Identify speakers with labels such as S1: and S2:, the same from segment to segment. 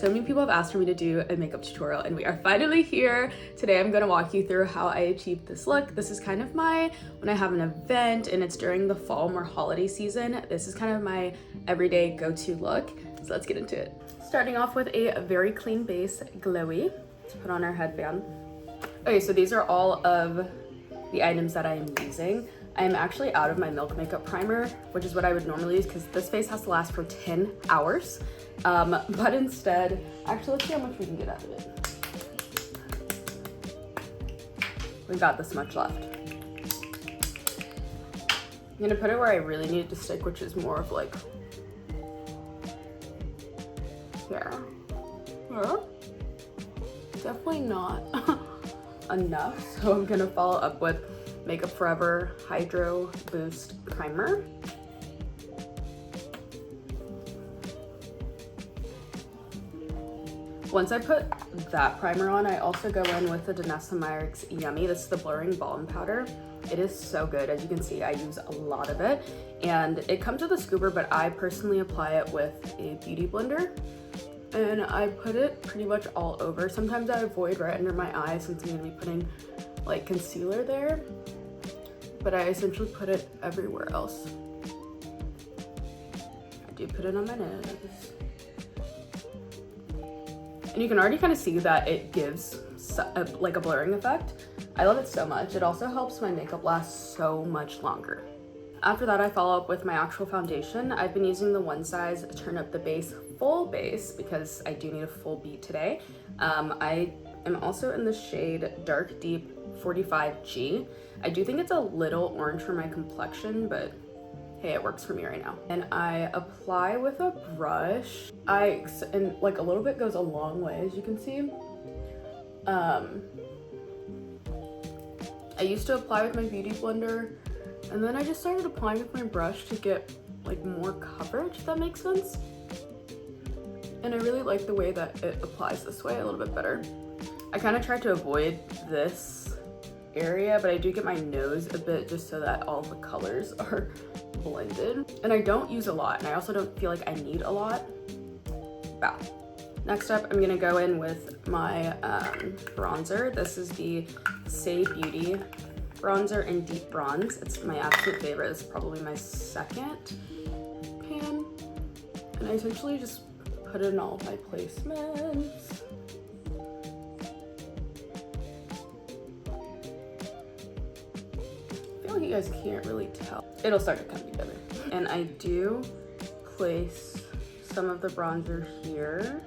S1: So many people have asked for me to do a makeup tutorial and we are finally here. Today I'm gonna walk you through how I achieved this look. This is kind of my, when I have an event and it's during the fall, more holiday season, this is kind of my everyday go-to look. So let's get into it. Starting off with a very clean base, glowy. Let's put on our headband. Okay, so these are all of the items that I am using. I am actually out of my Milk Makeup Primer, which is what I would normally use because this face has to last for 10 hours. But instead, actually let's see how much we can get out of it. We've got this much left. I'm gonna put it where I really need it to stick, which is more of like here. Definitely not enough, so I'm gonna follow up with Makeup Forever Hydro Boost Primer. Once I put that primer on, I also go in with the Danessa Myricks Yummy. This is the blurring balm powder. It is so good. As you can see, I use a lot of it, and it comes with a scooper, but I personally apply it with a beauty blender, and I put it pretty much all over. Sometimes I avoid right under my eyes since I'm gonna be putting like concealer there, but I essentially put it everywhere else. I do put it on my nose. And you can already kind of see that it gives like a blurring effect. I love it so much. It also helps my makeup last so much longer. After that, I follow up with my actual foundation. I've been using the One Size Turn Up the Base Full Base because I do need a full beat today. I am also in the shade Dark Deep 45G. I do think it's a little orange for my complexion, but hey, it works for me right now. And I apply with a brush. And like a little bit goes a long way, as you can see. I used to apply with my beauty blender, and then I just started applying with my brush to get like more coverage, if that makes sense. And I really like the way that it applies this way a little bit better. I kind of try to avoid this area, but I do get my nose a bit just so that all the colors are blended. And I don't use a lot, and I also don't feel like I need a lot. Wow. Next up, I'm gonna go in with my bronzer. This is the Say Beauty bronzer in Deep Bronze. It's my absolute favorite. It's probably my second pan. And I essentially just put it in all of my placements. I feel like you guys can't really tell. It'll start to come together. And I do place some of the bronzer here.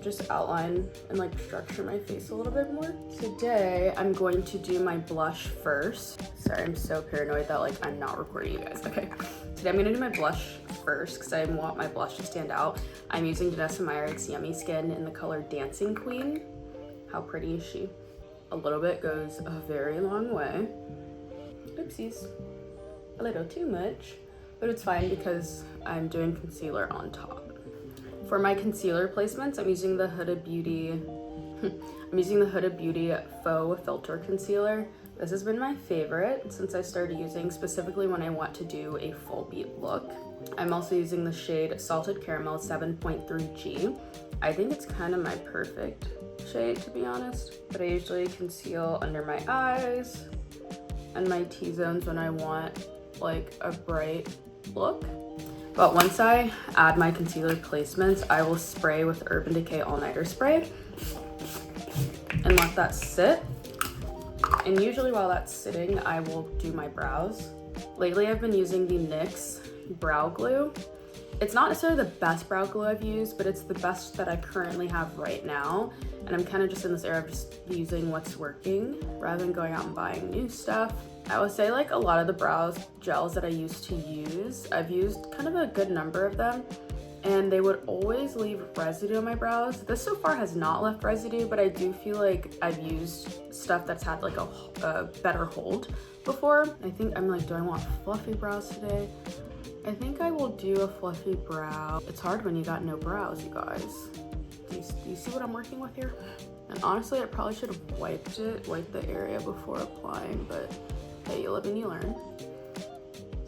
S1: Just outline and like structure my face a little bit more. Today, I'm going to do my blush first. Sorry, I'm so paranoid that like I'm not recording you guys. Okay, today I'm gonna do my blush first because I want my blush to stand out. I'm using Danessa Myricks Yummy Skin in the color Dancing Queen. How pretty is she? A little bit goes a very long way. Oopsies, a little too much, but it's fine because I'm doing concealer on top. For my concealer placements, I'm using the Huda Beauty Faux Filter Concealer. This has been my favorite since I started using, specifically when I want to do a full beat look. I'm also using the shade Salted Caramel 7.3G. I think it's kind of my perfect shade, to be honest, but I usually conceal under my eyes and my T-zones when I want like a bright look. But once I add my concealer placements, I will spray with Urban Decay All Nighter Spray and let that sit. And usually while that's sitting, I will do my brows. Lately, I've been using the NYX Brow Glue. It's not necessarily the best brow glue I've used, but it's the best that I currently have right now. And I'm kind of just in this era of just using what's working rather than going out and buying new stuff. I would say like a lot of the brows gels that I used to use, I've used kind of a good number of them, and they would always leave residue on my brows. This so far has not left residue, but I do feel like I've used stuff that's had like a better hold before. I think I'm like, do I want fluffy brows today? I think I will do a fluffy brow. It's hard when you got no brows, you guys. Do you see what I'm working with here? And honestly, I probably should have wiped the area before applying, but hey, you live and you learn.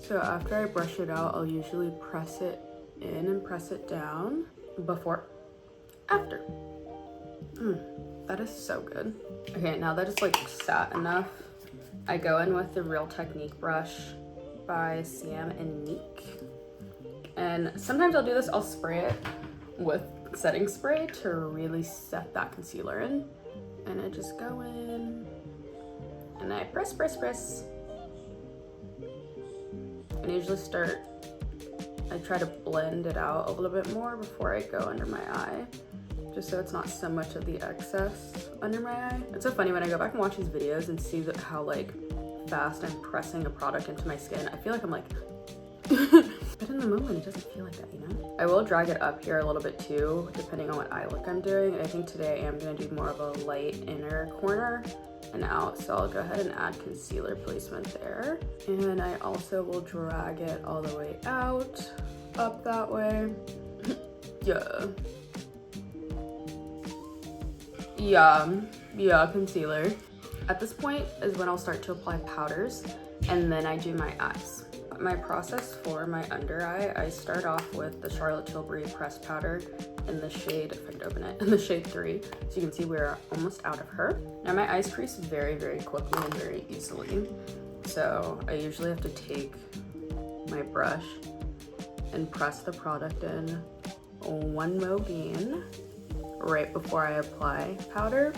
S1: So after I brush it out, I'll usually press it in and press it down. Before, after. That is so good. Okay, now that it's like sat enough, I go in with the Real Technique brush by Siam and Neek. And sometimes I'll do this, I'll spray it with setting spray to really set that concealer in. And I just go in and I press. And I usually I try to blend it out a little bit more before I go under my eye, just so it's not so much of the excess under my eye. It's so funny when I go back and watch these videos and see how like fast I'm pressing a product into my skin. I feel like I'm like, but in the moment it doesn't feel like that, you know? I will drag it up here a little bit too, depending on what eye look I'm doing. And I think today I am gonna do more of a light inner corner and out. So I'll go ahead and add concealer placement there. And I also will drag it all the way out, up that way. Yeah, concealer. At this point is when I'll start to apply powders, and then I do my eyes. My process for my under eye, I start off with the Charlotte Tilbury pressed powder in the shade, if I could open it, in the shade 3. So you can see we're almost out of her. Now my eyes crease very, very quickly and very easily. So I usually have to take my brush and press the product in one Mobian right before I apply powder.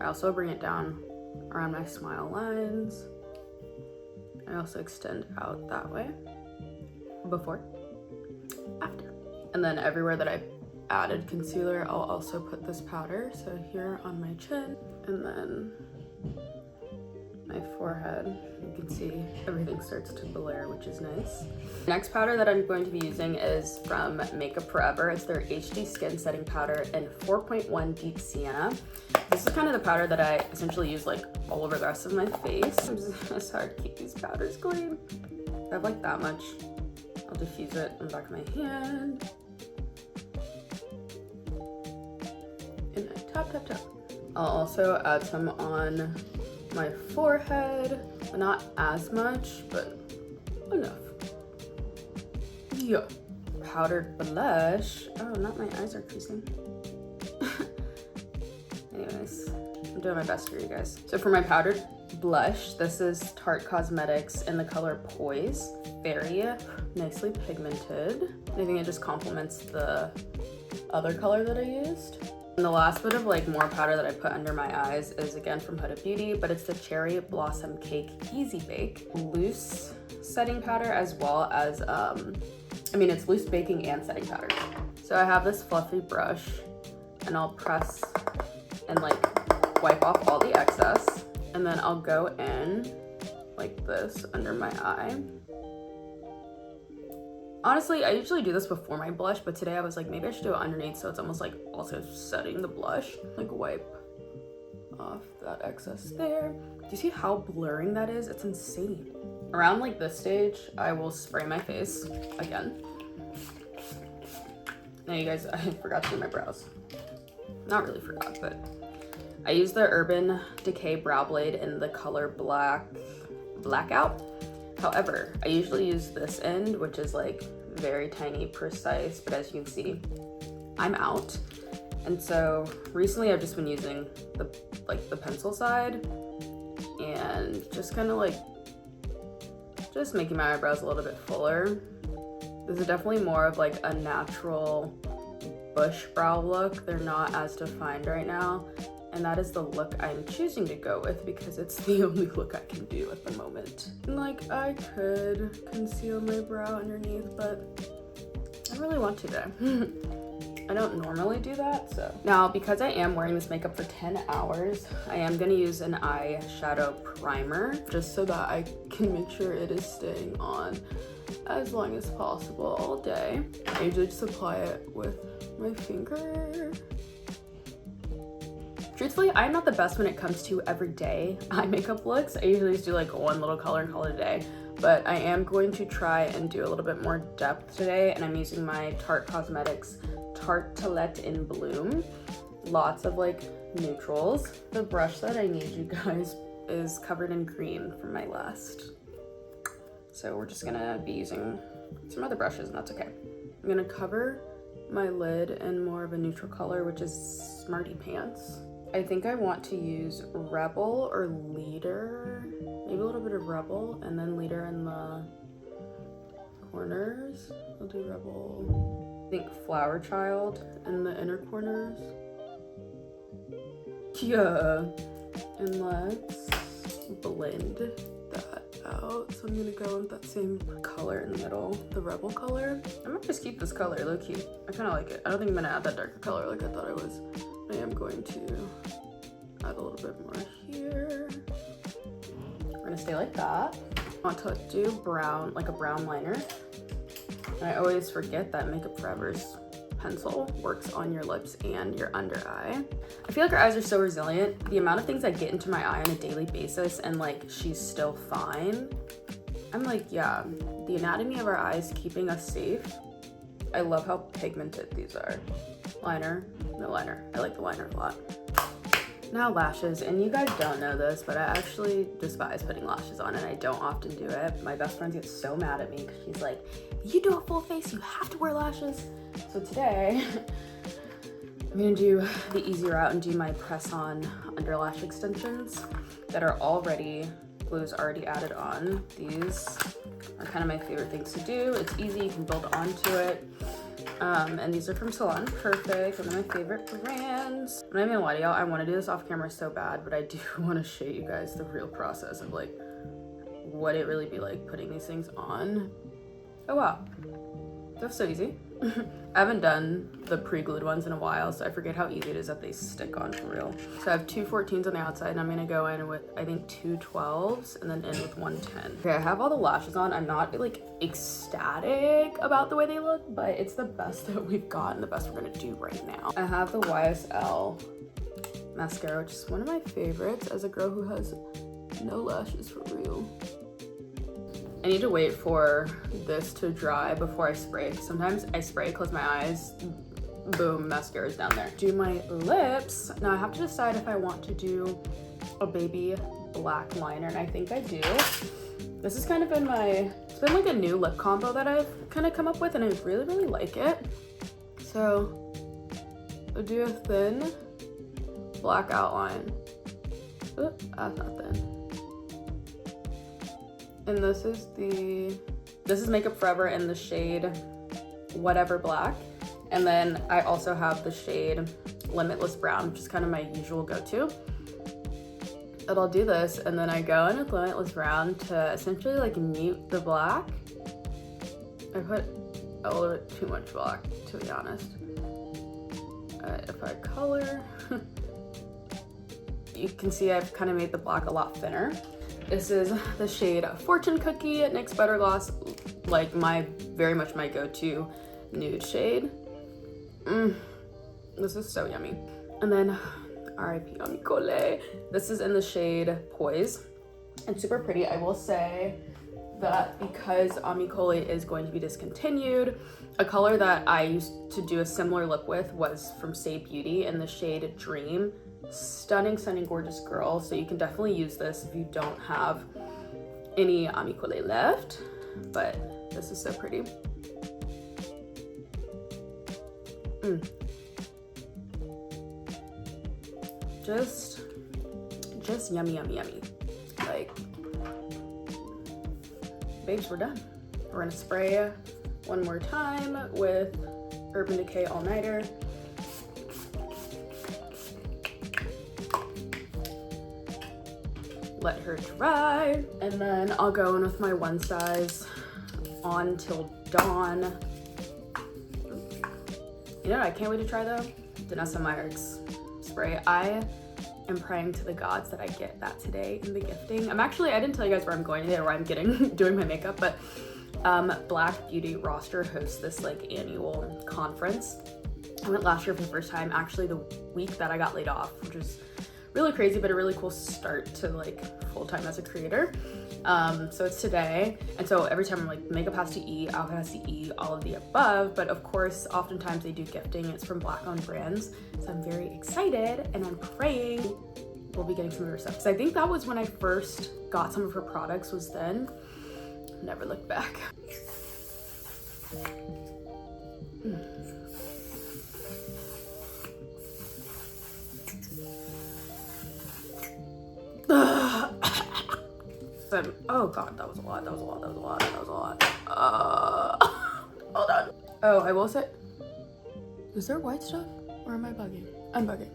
S1: I also bring it down around my smile lines. I also extend out that way. Before, after. And then everywhere that I added concealer, I'll also put this powder. So here on my chin, and then my forehead, you can see everything starts to blur, which is nice. Next powder that I'm going to be using is from Makeup Forever. It's their HD Skin Setting Powder in 4.1 Deep Sienna. This is kind of the powder that I essentially use like all over the rest of my face. It's hard to keep these powders clean. I have like that much. I'll diffuse it in the back of my hand. And I tap. I'll also add some on my forehead, not as much, but enough. Yeah. Powdered blush. Oh, not my eyes are creasing. Anyways, I'm doing my best for you guys. So for my powdered blush, this is Tarte Cosmetics in the color Poise. Very nicely pigmented. I think it just complements the other color that I used. And the last bit of like more powder that I put under my eyes is again from Huda Beauty, but it's the Cherry Blossom Cake Easy Bake loose setting powder, as well as it's loose baking and setting powder. So I have this fluffy brush and I'll press and like wipe off all the excess, and then I'll go in like this under my eye. Honestly, I usually do this before my blush, but today I was like, maybe I should do it underneath, so it's almost like also setting the blush. Like wipe off that excess there. Do you see how blurring that is? It's insane. Around like this stage, I will spray my face again. Now you guys, I forgot to do my brows. Not really forgot, but I use the Urban Decay Brow Blade in the color Blackout. However, I usually use this end, which is like very tiny, precise, but as you can see, I'm out. And so recently I've just been using the pencil side and just kind of like, just making my eyebrows a little bit fuller. This is definitely more of like a natural bush brow look. They're not as defined right now. And that is the look I'm choosing to go with because it's the only look I can do at the moment. And like, I could conceal my brow underneath, but I really want to today. I don't normally do that, so. Now, because I am wearing this makeup for 10 hours, I am gonna use an eyeshadow primer just so that I can make sure it is staying on as long as possible all day. I usually just apply it with my finger. Truthfully, I'm not the best when it comes to everyday eye makeup looks. I usually just do like one little color and call it a day, but I am going to try and do a little bit more depth today, and I'm using my Tarte Cosmetics Tartelette in Bloom. lots of like neutrals. The brush that I need, you guys, is covered in green from my last. So we're just gonna be using some other brushes, and that's okay. I'm gonna cover my lid in more of a neutral color, which is Smarty Pants. I think I want to use Rebel or Leader, maybe a little bit of Rebel, and then Leader in the corners. I'll do Rebel. I think Flower Child in the inner corners. Yeah. And let's blend that out. So I'm gonna go with that same color in the middle, the Rebel color. I might just keep this color low key. I kind of like it. I don't think I'm gonna add that darker color like I thought I was. I am going to add a little bit more here. We're gonna stay like that. I want to do brown, like a brown liner. And I always forget that Makeup Forever's pencil works on your lips and your under eye. I feel like our eyes are so resilient. The amount of things that get into my eye on a daily basis and like she's still fine. I'm like, yeah, the anatomy of our eyes keeping us safe. I love how pigmented these are. Liner, no liner. I like the liner a lot. Now lashes, and you guys don't know this, but I actually despise putting lashes on, and I don't often do it. My best friend gets so mad at me because she's like, you do a full face, you have to wear lashes. So today, I'm gonna do the easy route and do my press-on under lash extensions that are already, glue's already added on. These are kind of my favorite things to do. It's easy, you can build onto it. And these are from Salon Perfect, one of my favorite brands. I'm not even gonna lie to y'all, I want to do this off camera so bad, but I do want to show you guys the real process of like what it really be like putting these things on. Oh wow, that's so easy. I haven't done the pre-glued ones in a while, so I forget how easy it is that they stick on for real. So I have two 14s on the outside, and I'm gonna go in with, I think, two 12s, and then in with one 10. Okay, I have all the lashes on. I'm not like ecstatic about the way they look, but it's the best that we've got and the best we're gonna do right now. I have the YSL mascara, which is one of my favorites as a girl who has no lashes for real. I need to wait for this to dry before I spray. Sometimes I spray, close my eyes, boom, mascara's down there. Do my lips. Now I have to decide if I want to do a baby black liner, and I think I do. This has kind of been it's been like a new lip combo that I've kind of come up with, and I really, really like it. So I'll do a thin black outline. Ooh, that's not thin. And this is Makeup Forever in the shade Whatever Black. And then I also have the shade Limitless Brown, which is kind of my usual go-to. And I'll do this, and then I go in with Limitless Brown to essentially like mute the black. I put a little bit too much black, to be honest. If I color, you can see I've kind of made the black a lot thinner. This is the shade Fortune Cookie NYX Butter Gloss, like very much my go-to nude shade. This is so yummy. And then R.I.P. Amicole. This is in the shade Poise. It's super pretty. I will say that because Amicole is going to be discontinued, a color that I used to do a similar look with was from Say Beauty in the shade Dream. Stunning, stunning, gorgeous girl. So you can definitely use this if you don't have any Amicole left. But this is so pretty. Just yummy, yummy, yummy. Like, babes, we're done. We're gonna spray one more time with Urban Decay All Nighter. Let her dry, and then I'll go in with my one size On Till Dawn. You know what I can't wait to try though? Danessa Meyer's spray. I am praying to the gods that I get that today in the gifting. I didn't tell you guys where I'm going today or where I'm doing my makeup, but Black Beauty Roster hosts this like annual conference. I went last year for the first time, actually the week that I got laid off, which was really crazy, but a really cool start to like full-time as a creator. So it's today, and so every time I'm like, makeup has to eat, outfit has to eat, all of the above, but of course oftentimes they do gifting. It's from Black-owned brands, so I'm very excited, and I'm praying we'll be getting some of her stuff, because I think that was when I first got some of her products, was then. Never looked back. Oh god, that was a lot, that was a lot, that was a lot, that was a lot. Hold on. Oh, I will say, is there white stuff or am I bugging? I'm bugging.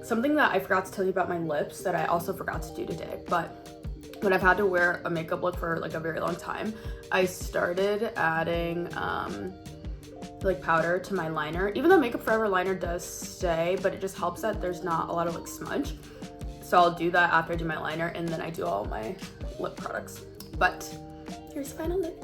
S1: Something that I forgot to tell you about my lips that I also forgot to do today, but when I've had to wear a makeup look for like a very long time, I started adding like powder to my liner, even though Makeup Forever liner does stay, but it just helps that there's not a lot of like smudge. So I'll do that after I do my liner, and then I do all my lip products. But here's the final look.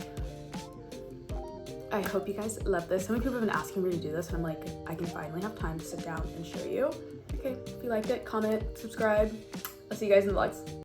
S1: I hope you guys love this. So many people have been asking me to do this, and I'm like, I can finally have time to sit down and show you. Okay, if you liked it, comment, subscribe. I'll see you guys in the vlogs.